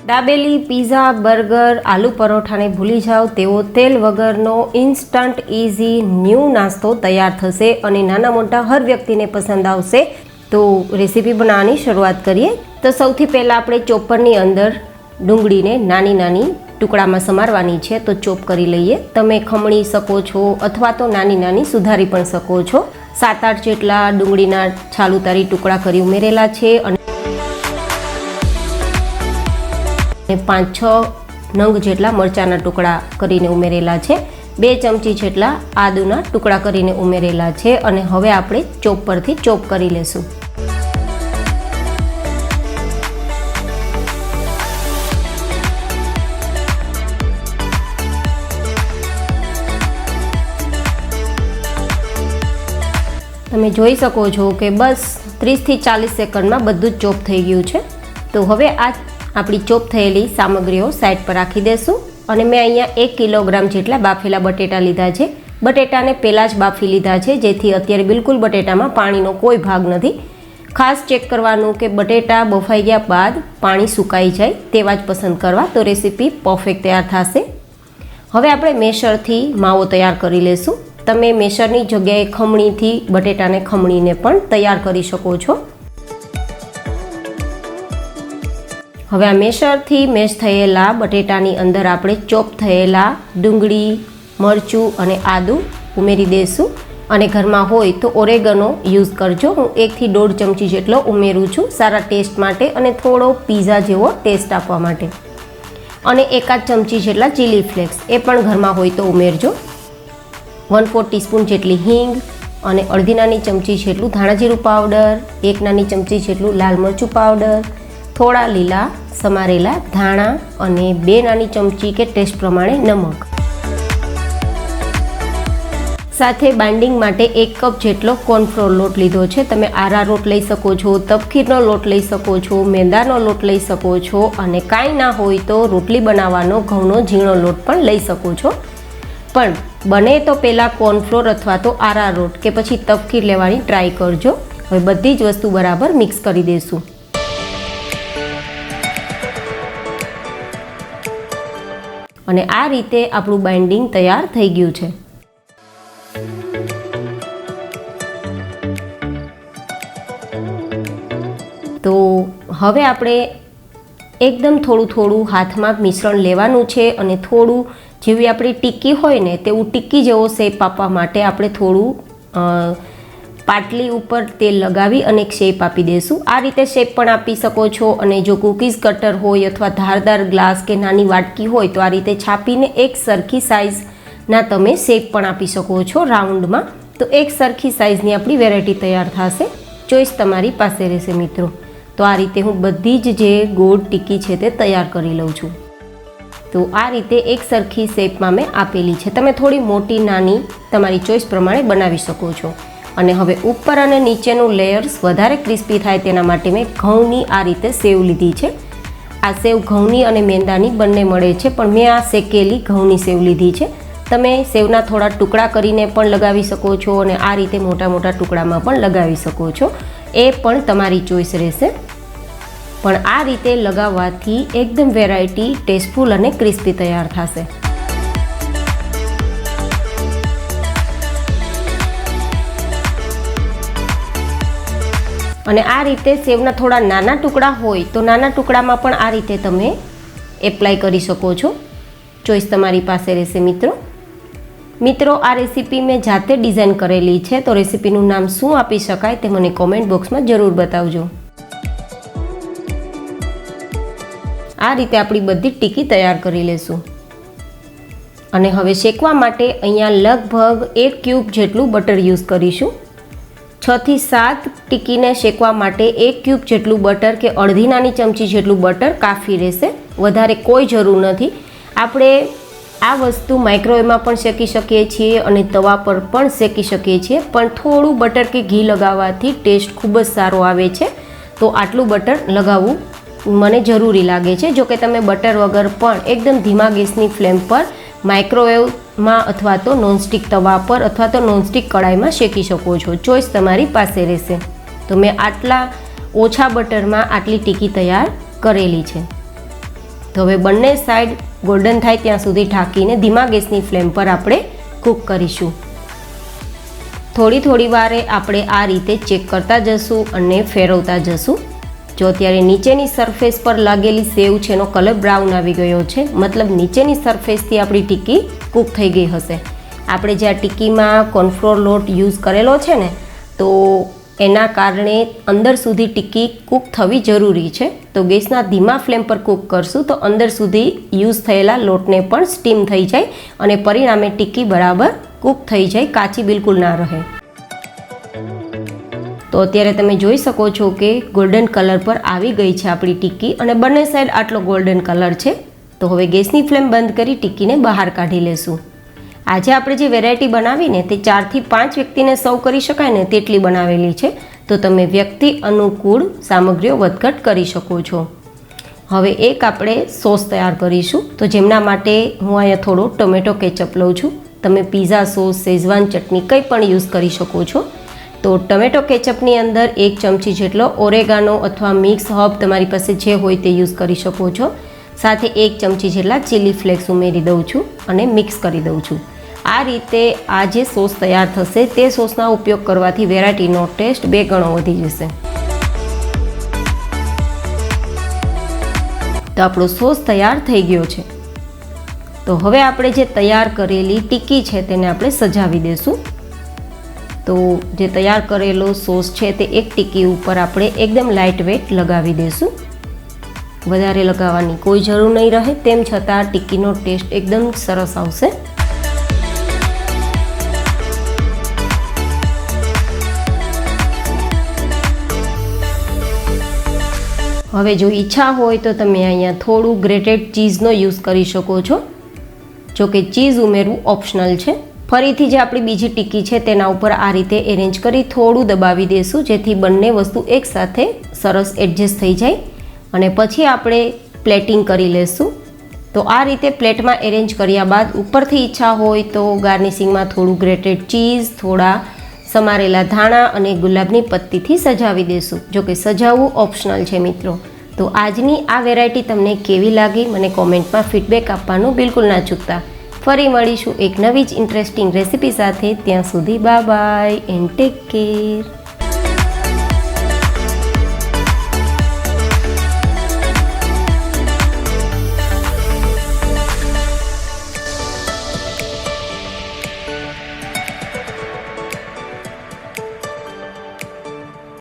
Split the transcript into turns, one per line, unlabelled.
Dabeli, pizza, burger, આલુ પરોઠાને ભૂલી જાઓ તેવો તેલ વગરનો ઇન્સ્ટન્ટ ઇઝી ન્યૂ નાસ્તો તૈયાર થશે અને નાના મોટા હર વ્યક્તિને પસંદ આવશે. તો રેસીપી બનાવવાની શરૂઆત કરીએ. તો સૌથી પહેલાં આપણે ચોપરની અંદર ડુંગળીને નાની નાની ટુકડામાં સમારવાની છે. તો ચોપ કરી લઈએ. તમે ખમણી શકો છો અથવા તો નાની નાની સુધારી પણ શકો છો. 7-8 જેટલા ડુંગળીના છાલ ઉતારી ટુકડા કરી ઉમેરેલા છે અને 5-6 નંગ જેટલા મરચાંના ટુકડા કરીને ઉમેરેલા છે. 2 ચમચી જેટલા આદુના ટુકડા કરીને ઉમેરેલા છે અને હવે આપણે ચોપરથી ચોપ કરી લેશું. તમે જોઈ શકો છો કે બસ 30 થી 40 સેકન્ડમાં બધું જ ચોપ થઈ ગયું છે. તો હવે આ આપણી ચોપ થયેલી સામગ્રીઓ સાઈડ પર રાખી દેશું અને મેં અહીંયા 1 કિલોગ્રામ જેટલા બાફેલા બટેટા લીધા છે. બટેટાને પહેલાં જ બાફી લીધા છે જેથી અત્યારે બિલકુલ બટેટામાં પાણીનો કોઈ ભાગ નથી. ખાસ ચેક કરવાનું કે બટેટા બફાઈ ગયા બાદ પાણી સુકાઈ જાય તેવા જ પસંદ કરવા, તો રેસીપી પરફેક્ટ તૈયાર થશે. હવે આપણે મેશરથી માવો તૈયાર કરી લેશું. તમે મેશરની જગ્યાએ ખમણીથી બટેટાને ખમણીને પણ તૈયાર કરી શકો છો. હવે આ મેશરથી મેશ થયેલા બટેટાની અંદર આપણે ચોપ થયેલા ડુંગળી, મરચું અને આદું ઉમેરી દઈશું અને ઘરમાં હોય તો ઓરેગનો યુઝ કરજો. હું 1 થી 1.5 ચમચી જેટલો ઉમેરું છું સારા ટેસ્ટ માટે અને થોડો પીઝા જેવો ટેસ્ટ આપવા માટે. અને 1 ચમચી જેટલા ચીલી ફ્લેક્સ એ પણ ઘરમાં હોય તો ઉમેરજો. 1/4 ટીસ્પૂન જેટલી હિંગ અને અડધી નાની ચમચી જેટલું ધાણાજીરું પાવડર, 1 નાની ચમચી જેટલું લાલ મરચું પાવડર, થોડા લીલા સમારેલા ધાણા અને 2 નાની ચમચી કે ટેસ્ટ પ્રમાણે નમક. સાથે બાઇન્ડિંગ માટે 1 કપ જેટલો કોર્નફ્લોર લોટ લીધો છે. તમે આરારોટ લઈ શકો છો, તપકીરનો લોટ લઈ શકો છો, મેદાનો લોટ લઈ શકો છો અને કાંઈ ના હોય તો રોટલી બનાવવાનો ઘઉંનો ઝીણો લોટ પણ લઈ શકો છો. પણ બને તો પહેલાં કોર્નફ્લોર અથવા તો આરારોટ કે પછી તપકીર લેવાની ટ્રાય કરજો. હવે બધી જ વસ્તુ બરાબર મિક્સ કરી દઈશું. અને આ રીતે આપણું બાઇન્ડિંગ તૈયાર થઈ ગયું છે. તો હવે આપણે એકદમ થોડું થોડું હાથમાં મિશ્રણ લેવાનું છે અને થોડું જેવી આપણી ટિક્કી હોય ને તેવું ટિક્કી જેવો શેપ આપવા માટે આપણે થોડું પાટલી ઉપર તેલ લગાવી અને એક શેપ આપી દઈશું. આ રીતે શેપ પણ આપી શકો છો અને જો કૂકીઝ કટર હોય અથવા ધારદાર ગ્લાસ કે નાની વાટકી હોય તો આ રીતે છાપીને એક સરખી સાઇઝના તમે શેપ પણ આપી શકો છો રાઉન્ડમાં. તો એક સરખી સાઇઝની આપણી વેરાયટી તૈયાર થશે. ચોઈસ તમારી પાસે રહેશે મિત્રો. તો આ રીતે હું બધી જ જે ગોળ ટિક્કી છે તે તૈયાર કરી લઉં છું. તો આ રીતે એક સરખી શેપમાં મેં આપેલી છે. તમે થોડી મોટી નાની તમારી ચોઈસ પ્રમાણે બનાવી શકો છો. અને હવે ઉપર અને નીચેનું લેયર્સ વધારે ક્રિસ્પી થાય તેના માટે મેં ઘઉંની આ રીતે સેવ લીધી છે. આ સેવ ઘઉંની અને મેંદાની બંને મળે છે પણ મેં આ શેકેલી ઘઉંની સેવ લીધી છે. તમે સેવના થોડા ટુકડા કરીને પણ લગાવી શકો છો અને આ રીતે મોટા મોટા ટુકડામાં પણ લગાવી શકો છો. એ પણ તમારી ચોઈસ રહેશે. પણ આ રીતે લગાવવાથી એકદમ વેરાયટી, ટેસ્ટફુલ અને ક્રિસ્પી તૈયાર થશે. અને આ રીતે સેવના થોડા નાના ટુકડા હોય તો નાના ટુકડામાં પણ આ રીતે તમે એપ્લાય કરી શકો છો. ચોઈસ તમારી પાસે રહેશે મિત્રો. આ રેસીપી મેં જાતે ડિઝાઇન કરેલી છે તો રેસીપીનું નામ શું આપી શકાય તે મને કોમેન્ટ બોક્સમાં જરૂર બતાવજો. આ રીતે આપણી બધી ટિક્કી તૈયાર કરી લેશું. અને હવે શેકવા માટે અહીંયા લગભગ 1 ક્યુબ જેટલું બટર યુઝ કરીશું. 6 થી 7 ટિક્કીને શેકવા માટે 1 ક્યુબ જેટલું બટર કે અડધી નાની ચમચી જેટલું બટર કાફી રહેશે. વધારે કોઈ જરૂર નથી. આપણે આ વસ્તુ માઇક્રોવેવમાં પણ શેકી શકીએ છીએ અને તવા પર પણ શેકી શકીએ છીએ, પણ થોડું બટર કે ઘી લગાવવાથી ટેસ્ટ ખૂબ જ સારો આવે છે. તો આટલું બટર લગાવવું મને જરૂરી લાગે છે. જો કે તમે બટર વગર પણ એકદમ ધીમા ગેસની ફ્લેમ પર માઇક્રોવેવમાં અથવા તો નોનસ્ટિક તવા પર અથવા તો નોનસ્ટિક કડાઈમાં શેકી શકો છો. ચોઈસ તમારી પાસે રહેશે. તો મેં આટલા ઓછા બટરમાં આટલી ટિક્કી તૈયાર કરેલી છે. તો હવે બંને સાઈડ ગોલ્ડન થાય ત્યાં સુધી ઢાંકીને ધીમા ગેસની ફ્લેમ પર આપણે કૂક કરીશું. થોડી વારે આપણે આ રીતે ચેક કરતા જશું અને ફેરવતા જશું. જો અત્યારે નીચેની સરફેસ પર લાગેલી સેવ છે એનો કલર બ્રાઉન આવી ગયો છે, મતલબ નીચેની સરફેસથી આપણી ટિક્કી કૂક થઈ ગઈ હશે. આપણે જે આ ટિક્કીમાં કોર્નફ્લોર લોટ યુઝ કરેલો છે ને, તો એના કારણે અંદર સુધી ટિક્કી કૂક થવી જરૂરી છે. તો ગેસના ધીમા ફ્લેમ પર કૂક કરશું તો અંદર સુધી યુઝ થયેલા લોટને પણ સ્ટીમ થઈ જાય અને પરિણામે ટિક્કી બરાબર કૂક થઈ જાય, કાચી બિલકુલ ના રહે. તો અત્યારે તમે જોઈ શકો છો કે ગોલ્ડન કલર પર આવી ગઈ છે આપણી ટિક્કી અને બંને સાઈડ આટલો ગોલ્ડન કલર છે. તો હવે ગેસની ફ્લેમ બંધ કરી ટિક્કીને બહાર કાઢી લેશું. આજે આપણે જે વેરાયટી બનાવીને તે 4 થી 5 વ્યક્તિને સર્વ કરી શકાય ને તેટલી બનાવેલી છે. તો તમે વ્યક્તિ અનુકૂળ સામગ્રીઓ વધઘટ કરી શકો છો. હવે એક આપણે સોસ તૈયાર કરીશું. તો જેમના માટે હું અહીંયા થોડો ટોમેટો કેચઅપ લઉં છું. તમે પીઝા સોસ, શેઝવાન ચટણી કંઈ પણ યુઝ કરી શકો છો. તો ટોમેટો કેચઅપની અંદર 1 ચમચી જેટલો ઓરેગાનો અથવા મિક્સ હર્બ તમારી પાસે જે હોય તે યુઝ કરી શકો છો. સાથે 1 ચમચી જેટલા ચીલી ફ્લેક્સ ઉમેરી દઉં છું અને મિક્સ કરી દઉં છું. આ રીતે આ જે સોસ તૈયાર થશે તે સોસનો ઉપયોગ કરવાથી વેરાયટીનો ટેસ્ટ 2 ગણો વધી જશે. તો આપણો સોસ તૈયાર થઈ ગયો છે. તો હવે આપણે જે તૈયાર કરેલી ટિક્કી છે તેને આપણે સજાવી દઈશું. તો જે તૈયાર કરેલો સોસ છે તે એક ટિક્કી ઉપર આપણે એકદમ લાઇટ વેટ લગાવી દઈશું. વધારે લગાવવાની કોઈ જરૂર નહીં રહે, તેમ છતાં ટિક્કીનો ટેસ્ટ એકદમ સરસ આવશે. હવે જો ઈચ્છા હોય તો તમે અહીંયા થોડું ગ્રેટેડ ચીઝનો યુઝ કરી શકો છો. જો કે ચીઝ ઉમેરવું ઓપ્શનલ છે. ફરીથી જે આપણી બીજી ટિક્કી છે તેના ઉપર આ રીતે એરેન્જ કરી થોડું દબાવી દઈશું, જેથી બંને વસ્તુ એકસાથે સરસ એડજસ્ટ થઈ જાય. અને પછી આપણે પ્લેટિંગ કરી લઈશું. તો આ રીતે પ્લેટમાં એરેન્જ કર્યા બાદ ઉપરથી ઈચ્છા હોય તો ગાર્નિશિંગમાં થોડું ગ્રેટેડ ચીઝ, થોડા સમારેલા ધાણા અને ગુલાબની પત્તીથી સજાવી દઈશું. જો કે સજાવવું ઓપ્શનલ છે મિત્રો. તો આજની આ વેરાયટી તમને કેવી લાગી મને કોમેન્ટમાં ફીડબેક આપવાનું બિલકુલ ના ચૂકતા. ફરી મળીશું એક નવી જ ઇન્ટરેસ્ટિંગ રેસીપી સાથે. ત્યાં સુધી bye bye and take care.